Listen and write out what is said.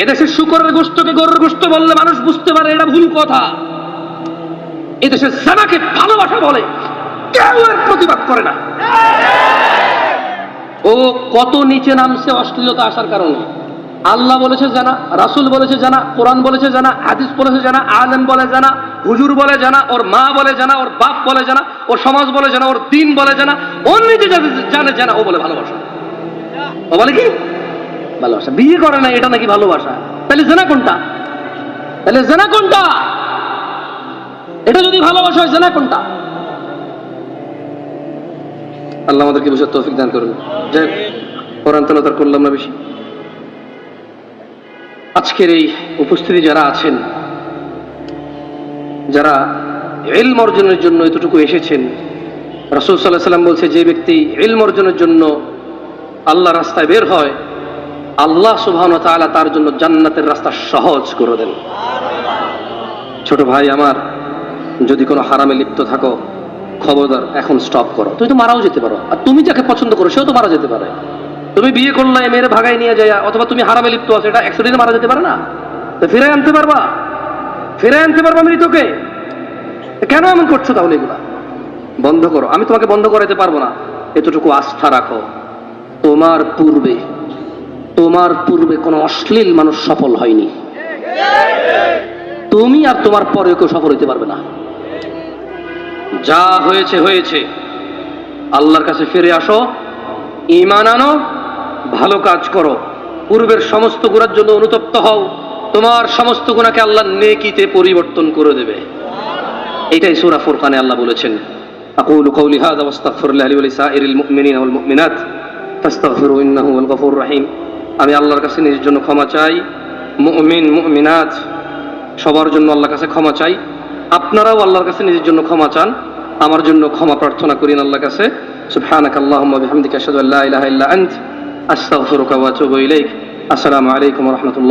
এদেশের শূকরের গোশতকে গরুর গোশত বললে মানুষ বুঝতে পারে এটা ভুল কথা। এদেশের জানাকে ভালোবাসা বলে, কেউ এর প্রতিবাদ করে না। ও কত নিচে নামছে অশ্লীলতা আসার কারণে। আল্লাহ বলেছে জানা, রাসূল বলেছে জানা, কোরআন বলেছে জানা, হাদিস বলেছে জানা, আলেম বলে জানা, হুজুর বলে জানা, ওর মা বলে জানা, ওর বাপ বলে জানা, ওর সমাজ বলে জানা, ওর দিন বলে জানা, ওর নিজে জানে জানা, ও বলে ভালোবাসা। ও বলে কি ভালোবাসা? বিয়ে করে না, এটা নাকি ভালোবাসা? তাহলে জানা কোনটা? তাহলে জানা কোনটা? এটা যদি ভালোবাসা হয়, জানা কোনটা? আল্লাহ আমাদেরকে বুঝার তৌফিক দান করুন। যাই কোরআন তেলাওয়াত করলাম না বেশি। আজকের এই উপস্থিতি যারা আছেন, যারা ইলম অর্জনের জন্য এতটুকু এসেছেন, রাসূল সাল্লাল্লাহু আলাইহি ওয়াসাল্লাম বলছে যে ব্যক্তি ইলম অর্জনের জন্য আল্লাহর রাস্তায় বের হয়, আল্লাহ সুবহানাহু ওয়া তাআলা তার জন্য জান্নাতের রাস্তা সহজ করে দেন। ছোট ভাই আমার, যদি কোনো হারামে লিপ্ত থাকো, খবরদার এখন স্টপ করো। তুমি তো মারাও যেতে পারো, আর তুমি যাকে পছন্দ করো সেও তো মারা যেতে পারে। তুমি বিয়ে করলে মেয়ের ভাগাই নিয়ে যায়, অথবা তুমি হারামে লিপ্ত আছো, এটা অ্যাক্সিডেন্টে মারা যেতে পারে না? তো ফিরে আনতে পারবা? ফিরে আনতে পারবা মৃতকে? কেন এমন করছো? তাহলে এগুলা বন্ধ করো। আমি তোমাকে বন্ধ করাতে পারবো না, এতটুকু আস্থা রাখো। তোমার পূর্বে কোনো অশ্লীল মানুষ সফল হয়নি, তুমি আর তোমার পরে কেউ সফল হইতে পারবে না। যা হয়েছে হয়েছে, আল্লাহর কাছে ফিরে আসো, ঈমান আনো, ভালো কাজ করো, পূর্বের সমস্ত গুনার জন্য অনুতপ্ত হও, তোমার সমস্ত গুনাহকে আল্লাহ নেকিতে পরিবর্তন করে দেবে। এটাই সূরা ফুরকানে আল্লাহ বলেছেন, আকুলু কওলি হাযা ওয়াস্তাগফিরুল্লাহ লি ওয়া লিসাইরিল মুমিনিনা ওয়াল মুমিনাত ফাস্তাগফিরু ইন্নাহু হুয়াল গফুরুর রহিম। আমি আল্লাহর কাছে নিজের জন্য ক্ষমা চাই, মুমিন মুমিনাত সবার জন্য আল্লাহর কাছে ক্ষমা চাই। আপনারাও আল্লাহর কাছে নিজের জন্য ক্ষমা চান, আমার জন্য ক্ষমা প্রার্থনা করেন আল্লাহর কাছে। সুবহানাকাল্লাহুম্মা বিহামদিকা আশহাদু আল্লা ইলাহা ইল্লা আনতা আস্তাগফিরুকা ওয়া আতুবু ইলাইক। আসসালামু আলাইকুম ওয়া রাহমাতুল্লাহ।